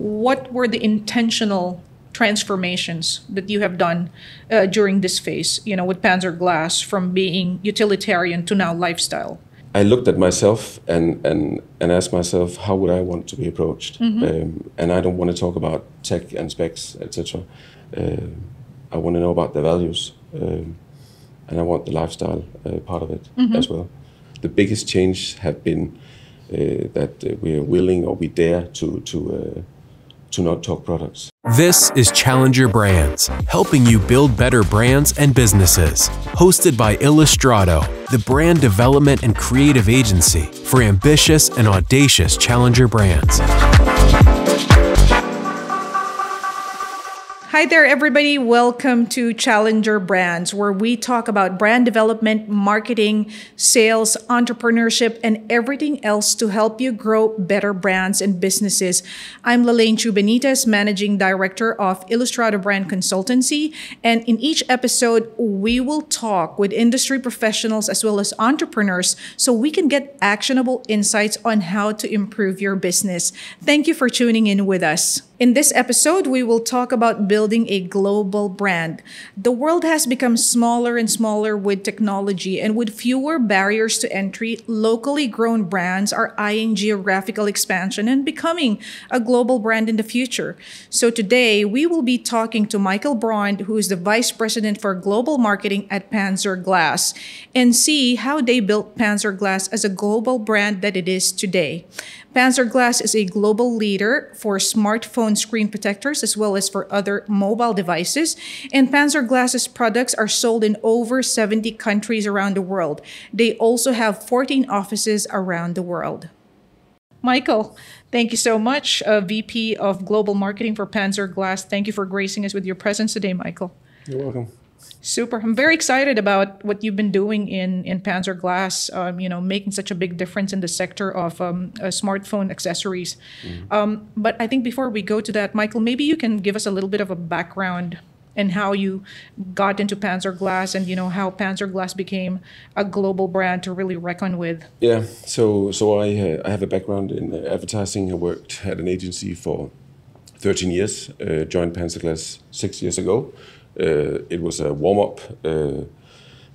what were the intentional transformations that you have done during this phase, with Panzer Glass from being utilitarian to now lifestyle? I looked at myself and asked myself, how would I want to be approached? And I don't want to talk about tech and specs, etc. I want to know about the values, and I want the lifestyle part of it as well. The biggest change have been that we are willing, or we dare to not talk products. This is Challenger Brands, helping you build better brands and businesses. Hosted by Illustrado, the brand development and creative agency for ambitious and audacious challenger brands. Hi there, everybody. Welcome to Challenger Brands, where we talk about brand development, marketing, sales, entrepreneurship, and everything else to help you grow better brands and businesses. I'm Lalaine Benitez, Managing Director of Illustrado Brand Consultancy. And in each episode, we will talk with industry professionals as well as entrepreneurs so we can get actionable insights on how to improve your business. Thank you for tuning in with us. In this episode, we will talk about building a global brand. The world has become smaller and smaller with technology, and with fewer barriers to entry, locally grown brands are eyeing geographical expansion and becoming a global brand in the future. So today, we will be talking to Michael Broend, who is the Vice President for Global Marketing at Panzer Glass, and see how they built Panzer Glass as a global brand that it is today. Panzer Glass is a global leader for smartphone screen protectors as well as for other mobile devices. And Panzer Glass's products are sold in over 70 countries around the world. They also have 14 offices around the world. Michael, thank you so much, VP of Global Marketing for Panzer Glass. Thank you for gracing us with your presence today, Michael. You're welcome. Super. I'm very excited about what you've been doing in Panzer Glass, making such a big difference in the sector of smartphone accessories. But I think before we go to that, Michael, maybe you can give us a little bit of a background and how you got into Panzer Glass and, how Panzer Glass became a global brand to really reckon with. Yeah, so I have a background in advertising. I worked at an agency for 13 years, joined Panzer Glass 6 years ago. It was a warm-up.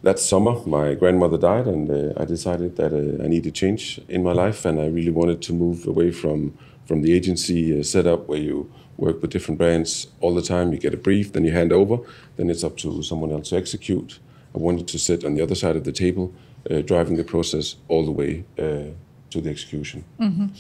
That summer, my grandmother died, and I decided that I needed change in my life, and I really wanted to move away from the agency setup where you work with different brands all the time. You get a brief, then you hand over, then it's up to someone else to execute. I wanted to sit on the other side of the table, driving the process all the way to the execution.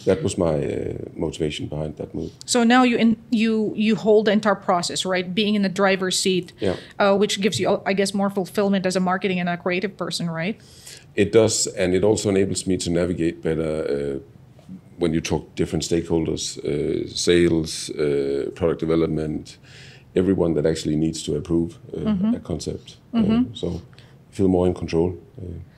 That was my motivation behind that move. So now you hold the entire process, right? Being in the driver's seat, which gives you, I guess, more fulfillment as a marketing and a creative person, right? It does, and it also enables me to navigate better when you talk different stakeholders, sales, product development, everyone that actually needs to approve a concept. So I feel more in control.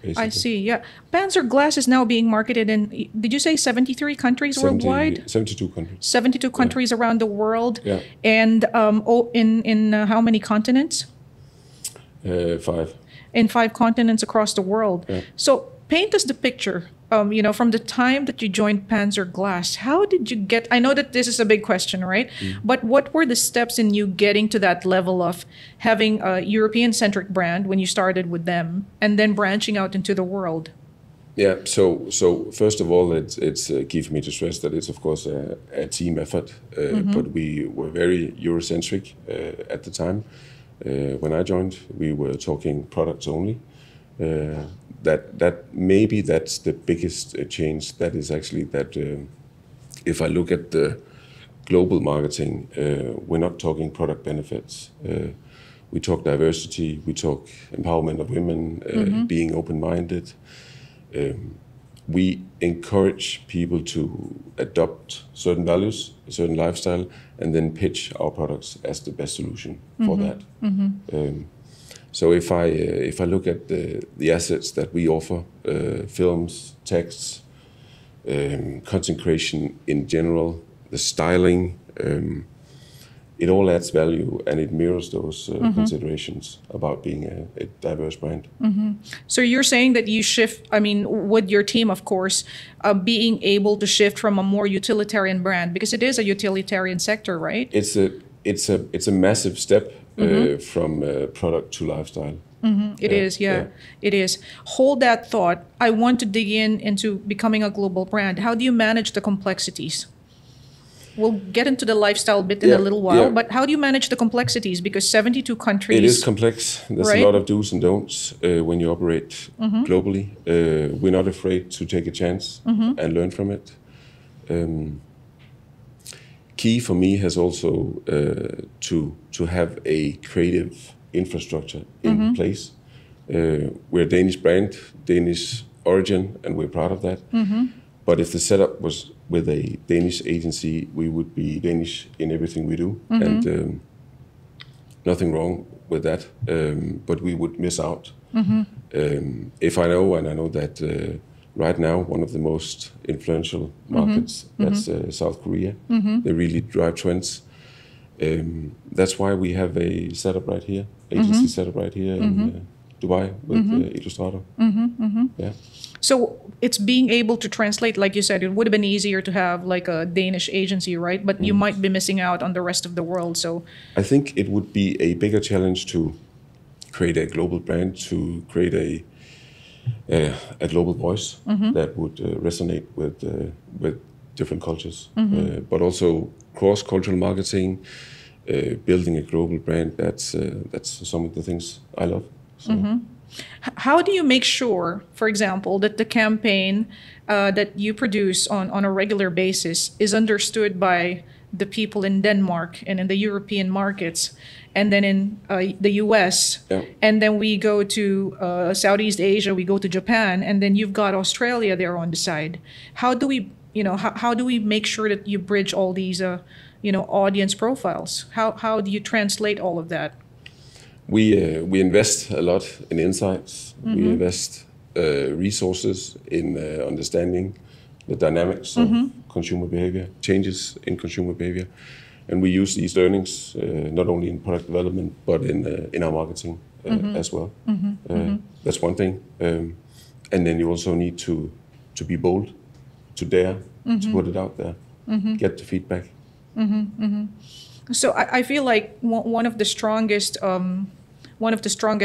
Basically. I see, yeah. Panzer Glass is now being marketed in, did you say 73 countries worldwide? 72 countries. 72 countries around the world. Yeah. And in how many continents? 5. In 5 continents across the world. Yeah. So paint us the picture. From the time that you joined Panzer Glass, how did you get, I know that this is a big question, right? But what were the steps in you getting to that level of having a European-centric brand when you started with them and then branching out into the world? Yeah, so first of all, it's key for me to stress that it's, of course, a team effort, but we were very Eurocentric at the time. When I joined, we were talking products only. That maybe that's the biggest change. That is actually that if I look at the global marketing, we're not talking product benefits. We talk diversity, we talk empowerment of women, being open-minded. We encourage people to adopt certain values, a certain lifestyle, and then pitch our products as the best solution for that. So if I look at the assets that we offer, films, texts, content creation in general, the styling, it all adds value, and it mirrors those considerations about being a diverse brand. So you're saying that you shift, I mean, with your team, of course, being able to shift from a more utilitarian brand, because it is a utilitarian sector, right? It's a massive step from product to lifestyle. It is, it is. Hold that thought. I want to dig into becoming a global brand. How do you manage the complexities? We'll get into the lifestyle bit in a little while, but how do you manage the complexities? Because 72 countries... It is complex. There's a lot of do's and don'ts when you operate globally. We're not afraid to take a chance and learn from it. Key for me has also to have a creative infrastructure in place. We're a Danish brand, Danish origin, and we're proud of that. But if the setup was with a Danish agency, we would be Danish in everything we do, and nothing wrong with that. But we would miss out. If I know, and I know that right now one of the most influential markets, that's South Korea. They really drive trends. That's why we have a setup right here, agency setup right here in Dubai with Illustrado. Yeah. So it's being able to translate, like you said, it would have been easier to have like a Danish agency, right? But you might be missing out on the rest of the world. So I think it would be a bigger challenge to create a global brand, to create a global voice that would resonate with different cultures, but also cross-cultural marketing, building a global brand. That's some of the things I love. So. How do you make sure, for example, that the campaign that you produce on a regular basis is understood by the people in Denmark and in the European markets, and then in the US, and then we go to Southeast Asia, we go to Japan, and then you've got Australia there on the side? How do we, how do we make sure that you bridge all these, audience profiles? How do you translate all of that? We invest a lot in insights. We invest resources in understanding the dynamics of consumer behavior, changes in consumer behavior, and we use these learnings not only in product development but in our marketing as well. That's one thing, and then you also need to be bold, to dare to put it out there, get the feedback. So I feel like one of the strongest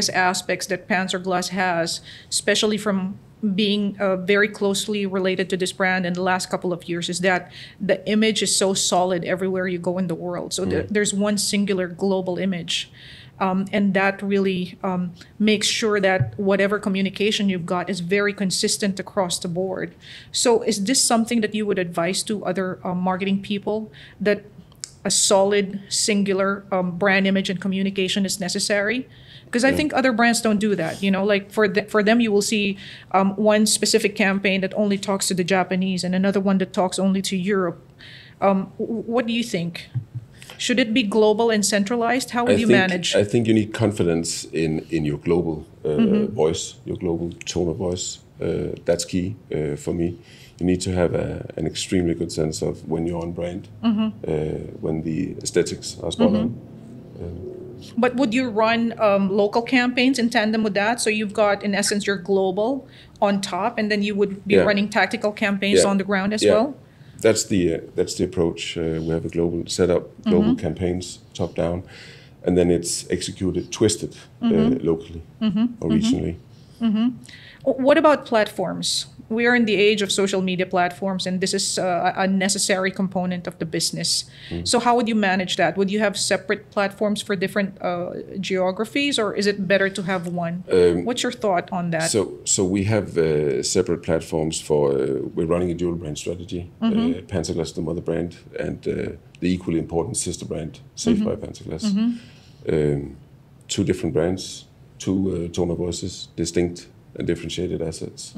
aspects that PanzerGlass has, especially from being very closely related to this brand in the last couple of years, is that the image is so solid everywhere you go in the world. So there's one singular global image. And that really makes sure that whatever communication you've got is very consistent across the board. So is this something that you would advise to other marketing people, that a solid, singular brand image and communication is necessary? Because I think other brands don't do that. Like for them, you will see one specific campaign that only talks to the Japanese and another one that talks only to Europe. What do you think? Should it be global and centralized? How would you manage? I think you need confidence in your global voice, your global tone of voice. That's key for me. You need to have an extremely good sense of when you're on brand, when the aesthetics are spot on. But would you run local campaigns in tandem with that? So you've got, in essence, your global on top, and then you would be running tactical campaigns on the ground as well? That's the approach. We have a global setup, global campaigns, top down, and then it's executed, twisted locally or regionally. What about platforms? We are in the age of social media platforms, and this is a necessary component of the business. So how would you manage that? Would you have separate platforms for different geographies, or is it better to have one? What's your thought on that? So we have separate platforms for, we're running a dual brand strategy, PanzerGlass, the mother brand, and the equally important sister brand, Safe by PanzerGlass. Two different brands, two tone of voices, distinct and differentiated assets,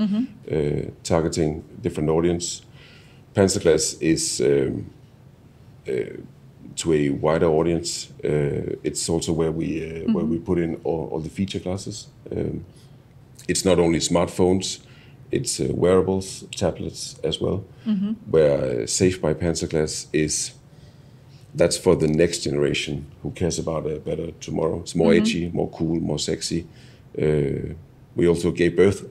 targeting different audience. PanzerGlass is to a wider audience. It's also where we put in all the feature classes. It's not only smartphones, it's wearables, tablets as well. Where Safe by PanzerGlass is that's for the next generation who cares about a better tomorrow. It's more edgy, more cool, more sexy. We also gave birth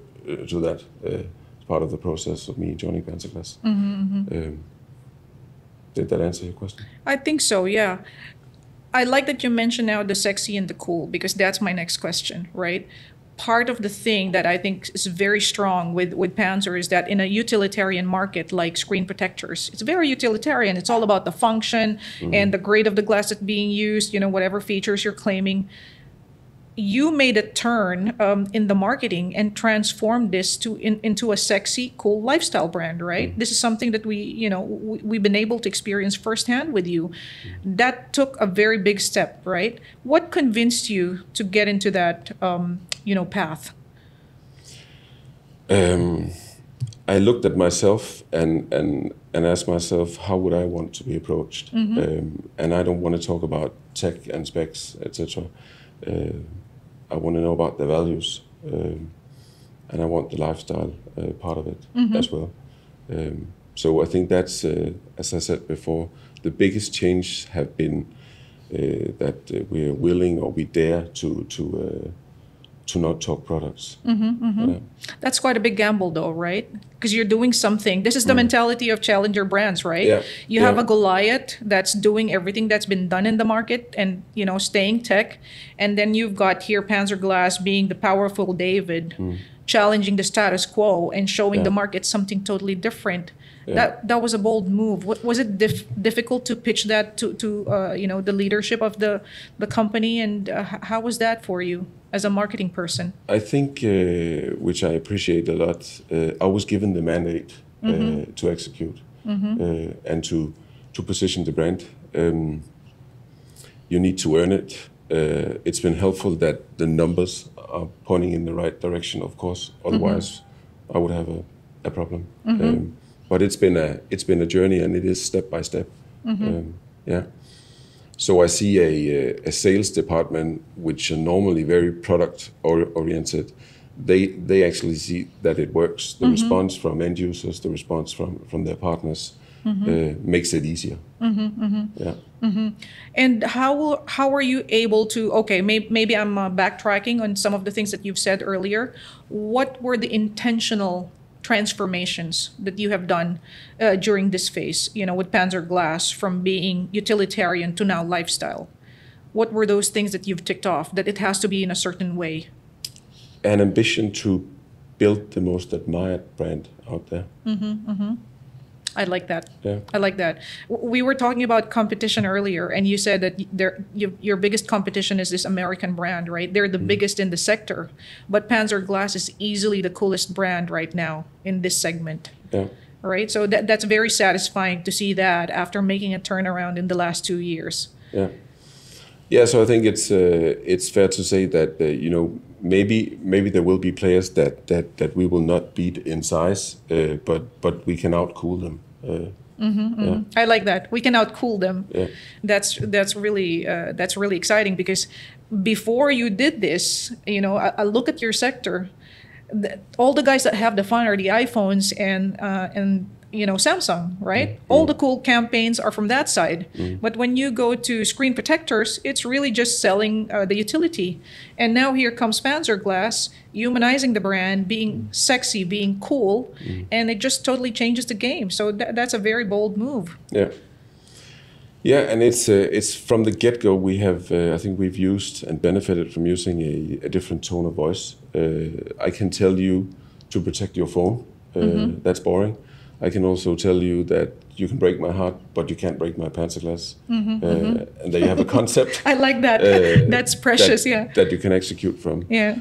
to that as part of the process of me joining PanzerGlass. Did that answer your question? I think so, yeah. I like that you mentioned now the sexy and the cool, because that's my next question, right? Part of the thing that I think is very strong with Panzer is that in a utilitarian market like screen protectors, it's very utilitarian. It's all about the function and the grade of the glass that's being used, whatever features you're claiming. You made a turn in the marketing and transformed this into a sexy, cool lifestyle brand, right? This is something that we've been able to experience firsthand with you. That took a very big step, right? What convinced you to get into that, path? I looked at myself and asked myself, how would I want to be approached? And I don't want to talk about tech and specs, etc. I want to know about the values, and I want the lifestyle part of it as well. So I think that's, as I said before, the biggest change have been that we're willing or we dare to not talk products. That's quite a big gamble though, right? Because you're doing something. This is the mentality of challenger brands, right? Yeah. You have a Goliath that's doing everything that's been done in the market and, staying tech. And then you've got here PanzerGlass being the powerful David, challenging the status quo and showing the market something totally different. That was a bold move. Was it difficult to pitch that to the leadership of the company, and how was that for you as a marketing person? I think, which I appreciate a lot, I was given the mandate to execute and to position the brand. You need to earn it. It's been helpful that the numbers are pointing in the right direction, of course. Otherwise, I would have a problem. But it's been a journey, and it is step by step. So I see a sales department which are normally very product oriented. They actually see that it works. The response from end users, the response from their partners makes it easier. And how are you able to? Okay, maybe I'm backtracking on some of the things that you've said earlier. What were the intentional transformations that you have done during this phase, with PanzerGlass, from being utilitarian to now lifestyle? What were those things that you've ticked off, that it has to be in a certain way? An ambition to build the most admired brand out there. I like that. Yeah. I like that. We were talking about competition earlier, and you said that your biggest competition is this American brand, right? They're the biggest in the sector, but PanzerGlass is easily the coolest brand right now in this segment. Yeah. Right? So that's very satisfying to see that after making a turnaround in the last 2 years. Yeah. Yeah. So I think it's fair to say that maybe there will be players that we will not beat in size, but we can outcool them. I like that. We can outcool them. Yeah. That's really exciting, because before you did this, I look at your sector. All the guys that have the phone are the iPhones and Samsung, right? All the cool campaigns are from that side. But when you go to screen protectors, it's really just selling the utility. And now here comes PanzerGlass, humanizing the brand, being sexy, being cool, and it just totally changes the game. So that's a very bold move. Yeah. Yeah, and it's from the get-go we have, I think we've used and benefited from using a different tone of voice. I can tell you to protect your phone. That's boring. I can also tell you that you can break my heart, but you can't break my PanzerGlass. And there you have a concept. I like that. That's precious, that you can execute from. Yeah.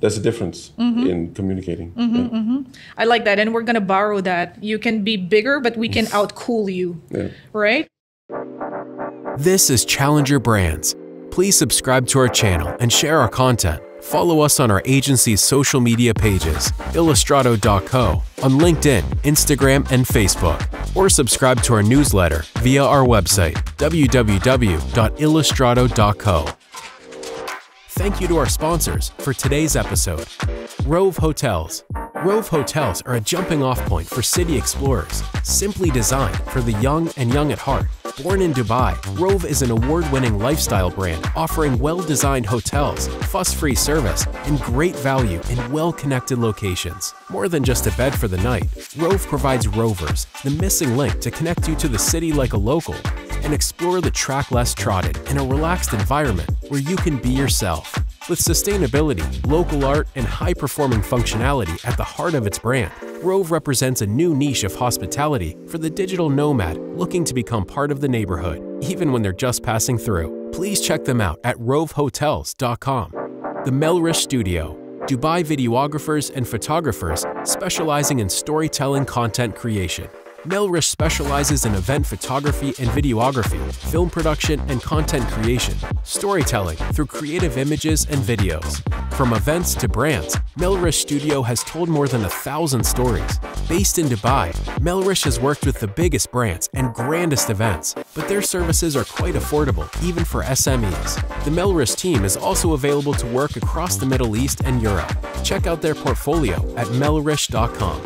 There's a difference in communicating. I like that, and we're going to borrow that. You can be bigger, but we can outcool you, right? This is Challenger Brands. Please subscribe to our channel and share our content. Follow us on our agency's social media pages, Illustrado.co, on LinkedIn, Instagram, and Facebook, or subscribe to our newsletter via our website, www.illustrado.co. Thank you to our sponsors for today's episode. Rove Hotels. Rove Hotels are a jumping-off point for city explorers, simply designed for the young and young at heart. Born in Dubai, Rove is an award-winning lifestyle brand offering well-designed hotels, fuss-free service, and great value in well-connected locations. More than just a bed for the night, Rove provides rovers, the missing link to connect you to the city like a local, and explore the track less trodden in a relaxed environment where you can be yourself. With sustainability, local art, and high-performing functionality at the heart of its brand, Rove represents a new niche of hospitality for the digital nomad looking to become part of the neighborhood, even when they're just passing through. Please check them out at rovehotels.com. The Melrish Studio, Dubai videographers and photographers specializing in storytelling content creation. Melrish specializes in event photography and videography, film production and content creation, storytelling through creative images and videos. From events to brands, Melrish Studio has told more than 1,000 stories. Based in Dubai, Melrish has worked with the biggest brands and grandest events, but their services are quite affordable, even for SMEs. The Melrish team is also available to work across the Middle East and Europe. Check out their portfolio at melrish.com.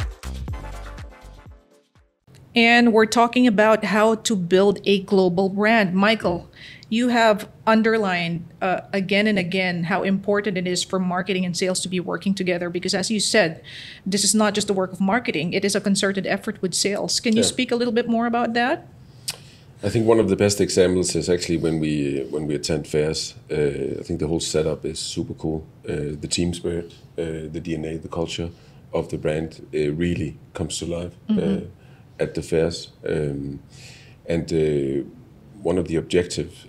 And we're talking about how to build a global brand. Michael, you have underlined again and again how important it is for marketing and sales to be working together because, as you said, this is not just the work of marketing. It is a concerted effort with sales. Can you speak a little bit more about that? I think one of the best examples is actually when we attend fairs. I think the whole setup is super cool. The team spirit, the DNA, the culture of the brand really comes to life. At the fairs, and one of the objectives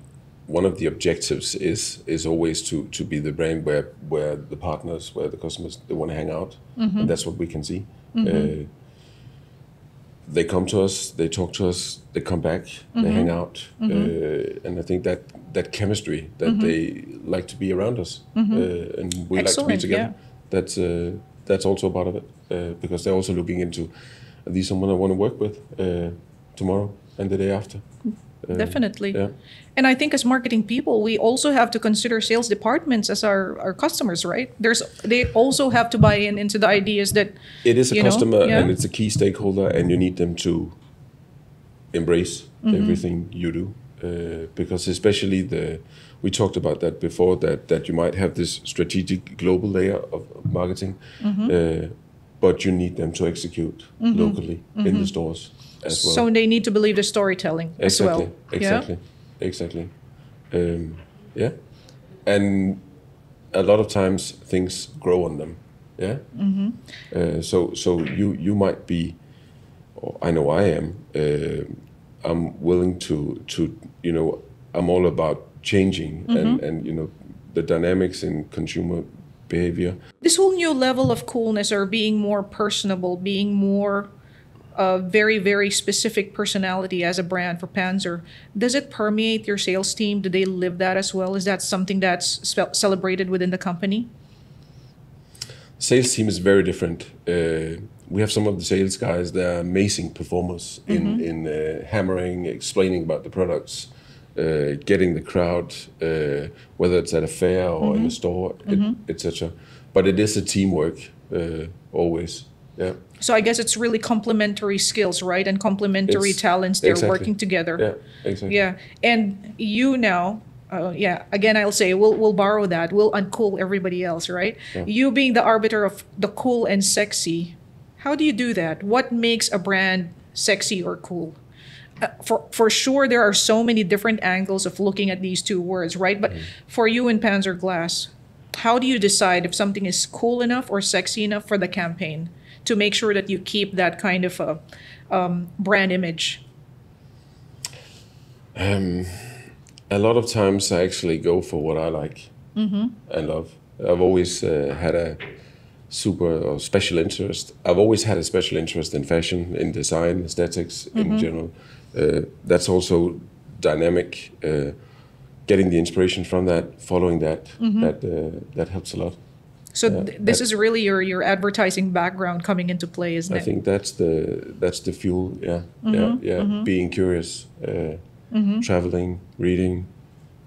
is always to be the brand where the partners, where the customers, they want to hang out, and that's what we can see. They come to us, they talk to us, they come back, they hang out, and I think that chemistry that they like to be around us, and we like to be together. Yeah. That's also part of it because they're also looking into. These are someone I want to work with tomorrow and the day after. Definitely. Yeah. And I think as marketing people, we also have to consider sales departments as our customers, right? They also have to buy into the ideas that it is a customer and it's a key stakeholder, and you need them to embrace everything you do. Because especially we talked about that before, that you might have this strategic global layer of marketing, but you need them to execute locally in the stores as well. So they need to believe the storytelling as well. Exactly. Yeah. And a lot of times things grow on them. Yeah. So you might be, or I know I am. I'm willing to I'm all about changing and the dynamics in consumer behavior. This whole new level of coolness, or being more personable, being more very, very specific personality as a brand for Panzer, does it permeate your sales team? Do they live that as well? Is that something that's celebrated within the company? Sales team is very different. We have some of the sales guys that are amazing performers in hammering, explaining about the products, getting the crowd, whether it's at a fair or in a store, etc. But it is a teamwork always. Yeah. So I guess it's really complementary skills, right? And complementary talents. They're working together. Yeah, exactly. Yeah, and you now. Again, I'll say we'll borrow that. We'll uncool everybody else, right? Yeah. You being the arbiter of the cool and sexy, how do you do that? What makes a brand sexy or cool? For sure, there are so many different angles of looking at these two words, right? But for you in Panzer Glass, how do you decide if something is cool enough or sexy enough for the campaign to make sure that you keep that kind of a brand image? A lot of times I actually go for what I like and love. I've always had a special interest. I've always had a special interest in fashion, in design, aesthetics in general. That's also dynamic. Getting the inspiration from that, following that, that helps a lot. So this is really your advertising background coming into play, isn't it? I think that's the fuel. Yeah. Being curious, traveling, reading,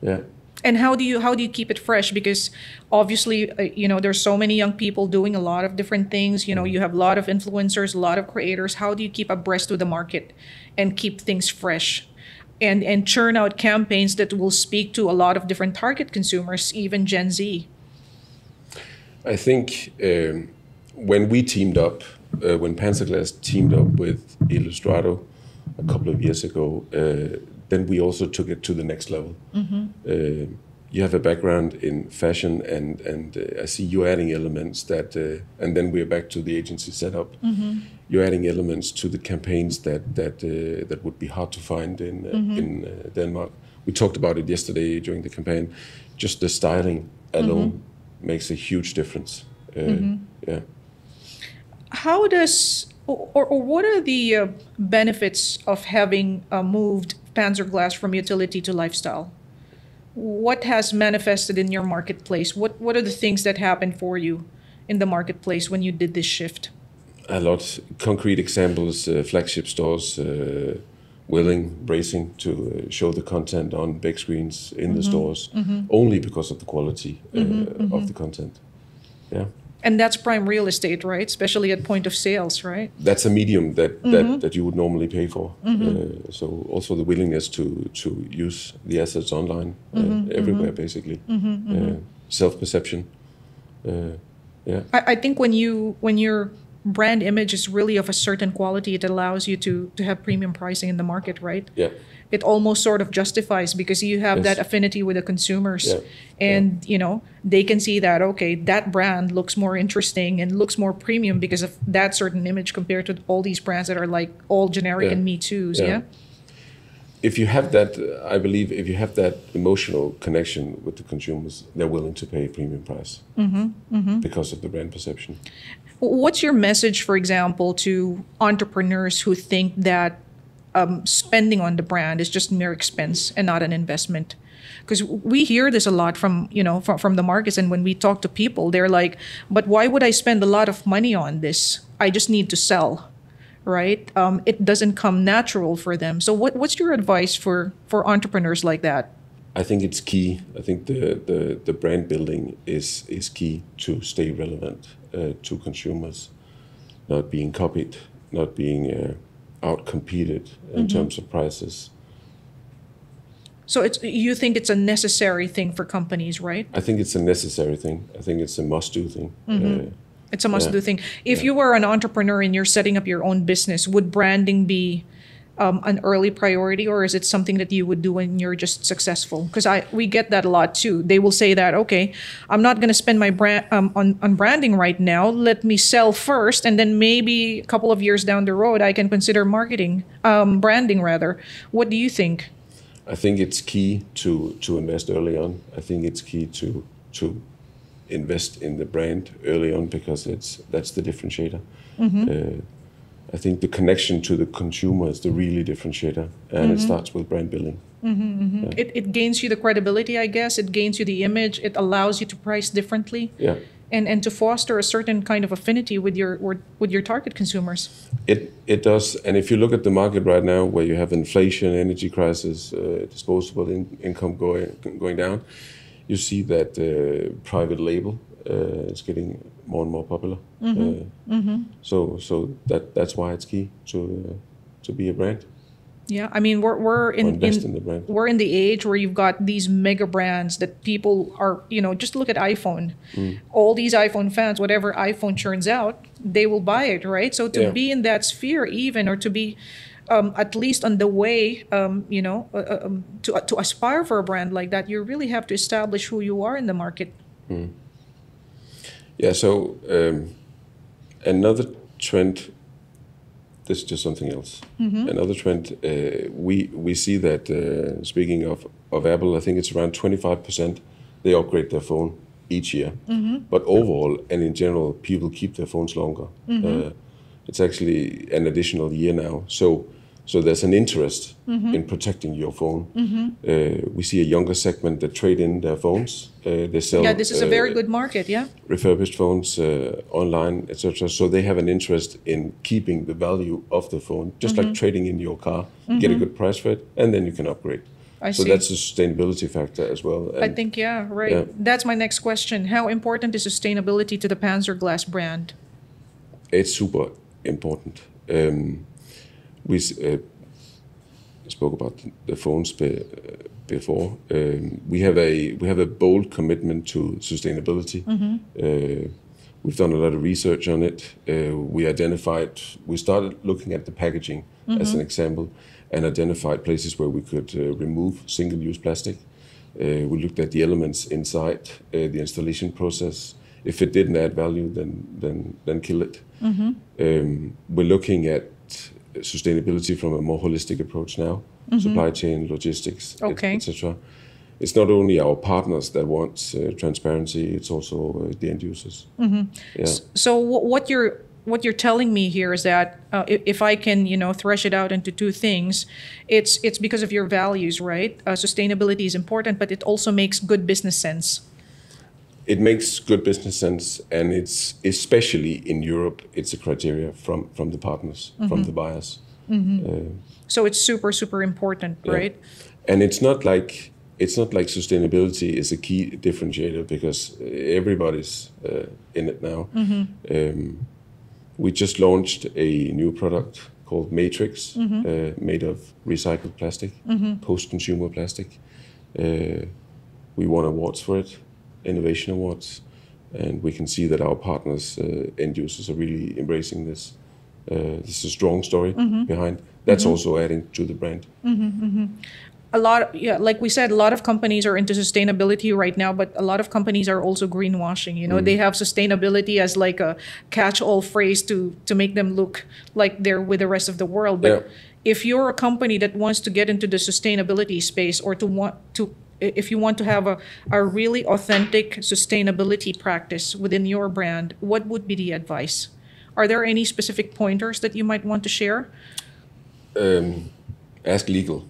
yeah. And how do you keep it fresh? Because obviously, there's so many young people doing a lot of different things. You have a lot of influencers, a lot of creators. How do you keep abreast with the market and keep things fresh? and churn out campaigns that will speak to a lot of different target consumers, even Gen Z? I think when we teamed up, when PanzerGlass teamed up with Illustrado a couple of years ago, then we also took it to the next level. You have a background in fashion, and I see you adding elements that, and then we're back to the agency setup. You're adding elements to the campaigns that would be hard to find in Denmark. We talked about it yesterday during the campaign. Just the styling alone makes a huge difference. Yeah. How does, or what are the benefits of having moved PanzerGlass from utility to lifestyle? What has manifested in your marketplace? What are the things that happened for you in the marketplace when you did this shift? A lot. Concrete examples, flagship stores willing, bracing to show the content on big screens in the stores, only because of the quality of the content. Yeah. And that's prime real estate, right? Especially at point of sales, right? That's a medium that you would normally pay for. So also the willingness to use the assets online everywhere, basically. Self-perception. Yeah. I think when your brand image is really of a certain quality, it allows you to have premium pricing in the market, right? Yeah. It almost sort of justifies because you have that affinity with the consumers, and you know they can see that okay, that brand looks more interesting and looks more premium because of that certain image compared to all these brands that are like all generic and Me Too's. Yeah. If you have that, I believe if you have that emotional connection with the consumers, they're willing to pay a premium price because of the brand perception. What's your message, for example, to entrepreneurs who think that spending on the brand is just mere expense and not an investment? Because we hear this a lot from the markets, and when we talk to people, they're like, "But why would I spend a lot of money on this? I just need to sell." Right? It doesn't come natural for them. So what's your advice for entrepreneurs like that? I think it's key. I think the brand building is key to stay relevant to consumers, not being copied, not being out-competed in terms of prices. So you think it's a necessary thing for companies, right? I think it's a necessary thing. I think it's a must-do thing. It's a must-do thing. If you were an entrepreneur and you're setting up your own business, would branding be an early priority, or is it something that you would do when you're just successful? Because we get that a lot too. They will say that, okay, I'm not going to spend my brand on branding right now. Let me sell first, and then maybe a couple of years down the road, I can consider branding rather. What do you think? I think it's key to invest early on. I think it's key to invest in the brand early on because that's the differentiator. I think the connection to the consumer is the really differentiator, and it starts with brand building. Yeah. It gains you the credibility, I guess. It gains you the image. It allows you to price differently. Yeah. And to foster a certain kind of affinity with your target consumers. It does. And if you look at the market right now, where you have inflation, energy crisis, disposable income going down, you see that private label is getting more and more popular. So that's why it's key to be a brand. Yeah, I mean we're in the brand. We're in the age where you've got these mega brands that people are, just look at iPhone. All these iPhone fans, whatever iPhone churns out, they will buy it, right? So to be in that sphere even, or to be at least on the way, to aspire for a brand like that, you really have to establish who you are in the market. Yeah, so another trend, this is just something else. Another trend, we see that, speaking of Apple, I think it's around 25%, they upgrade their phone each year. But overall, and in general, people keep their phones longer. It's actually an additional year now. So there's an interest in protecting your phone. We see a younger segment that trade in their phones. They sell. Yeah, this is a very good market. Yeah. Refurbished phones online, etc. So they have an interest in keeping the value of the phone, just like trading in your car. Get a good price for it, and then you can upgrade. So that's a sustainability factor as well. And I think right. Yeah. That's my next question. How important is sustainability to the PanzerGlass brand? It's super important. spoke about the phones before. We have a bold commitment to sustainability. We've done a lot of research on it. We started looking at the packaging as an example, and identified places where we could remove single-use plastic. We looked at the elements inside the installation process. If it didn't add value, then kill it. We're looking at sustainability from a more holistic approach now, supply chain, logistics, etc. It's not only our partners that want transparency; it's also the end users. Yeah. So what you're telling me here is that if I can, thresh it out into two things, it's because of your values, right? Sustainability is important, but it also makes good business sense. It makes good business sense, and it's especially in Europe. It's a criteria from the partners, from the buyers. So it's super, super important, right? And it's not like sustainability is a key differentiator, because everybody's in it now. We just launched a new product called Matrix, made of recycled plastic, post-consumer plastic. We won awards for it, innovation awards, and we can see that our partners, end users, are really embracing this. This is a strong story behind. That's also adding to the brand. Like we said, a lot of companies are into sustainability right now, but a lot of companies are also greenwashing. They have sustainability as like a catch-all phrase to make them look like they're with the rest of the world. But if you're a company that wants to get into the sustainability space, or if you want to have a really authentic sustainability practice within your brand, what would be the advice? Are there any specific pointers that you might want to share? Ask legal.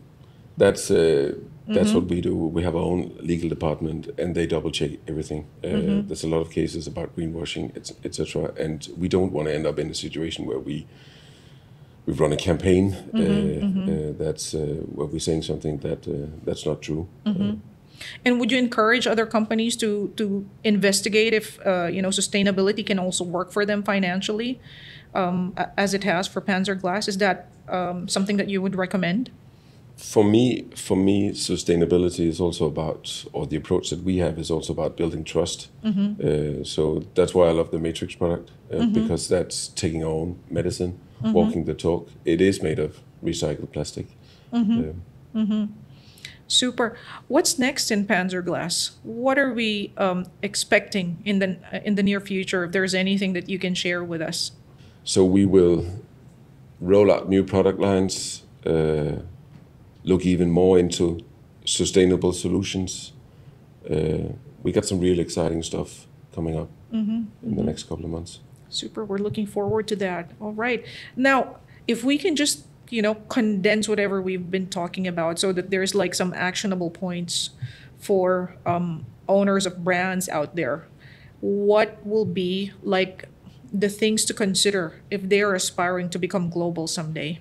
That's what we do. We have our own legal department, and they double check everything. There's a lot of cases about greenwashing, etc. And we don't want to end up in a situation where we've run a campaign that's where we're saying something that's not true. And would you encourage other companies to investigate if sustainability can also work for them financially, as it has for PanzerGlass? Is that something that you would recommend? For me, sustainability is also about, or the approach that we have is also about building trust. So that's why I love the Matrix product, because that's taking our own medicine, walking the talk. It is made of recycled plastic. Super. What's next in PanzerGlass? What are we expecting in the near future? If there's anything that you can share with us. So we will roll out new product lines. Look even more into sustainable solutions. We got some really exciting stuff coming up in the next couple of months. Super. We're looking forward to that. All right. Now, if we can just, condense whatever we've been talking about so that there's like some actionable points for owners of brands out there, what will be like the things to consider if they're aspiring to become global someday?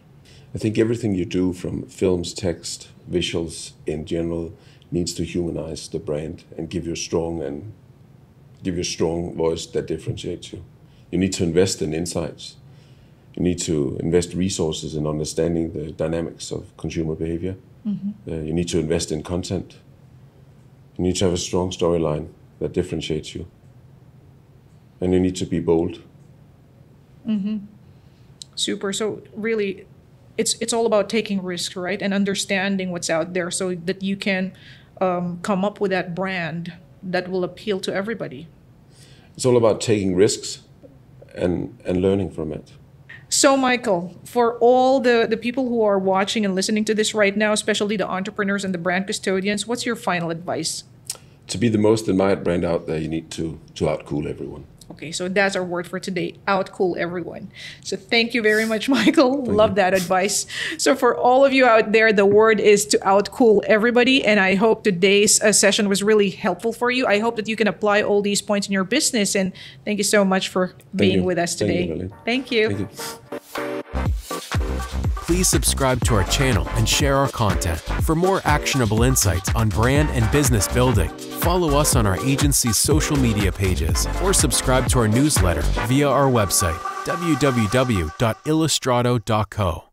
I think everything you do, from films, text, visuals in general, needs to humanize the brand and give you a strong voice that differentiates you. You need to invest in insights. You need to invest resources in understanding the dynamics of consumer behavior. You need to invest in content. You need to have a strong storyline that differentiates you. And you need to be bold. Super. So really, it's all about taking risks, right? And understanding what's out there so that you can come up with that brand that will appeal to everybody. It's all about taking risks and learning from it. So, Michael, for all the people who are watching and listening to this right now, especially the entrepreneurs and the brand custodians, what's your final advice? To be the most admired brand out there, you need to outcool everyone. Okay, so that's our word for today, outcool everyone. So thank you very much, Michael. Love that advice. So for all of you out there, the word is to outcool everybody. And I hope today's session was really helpful for you. I hope that you can apply all these points in your business. And thank you so much for being with us today. Thank you. Thank you. Please subscribe to our channel and share our content. For more actionable insights on brand and business building, follow us on our agency's social media pages or subscribe to our newsletter via our website, www.illustrado.co.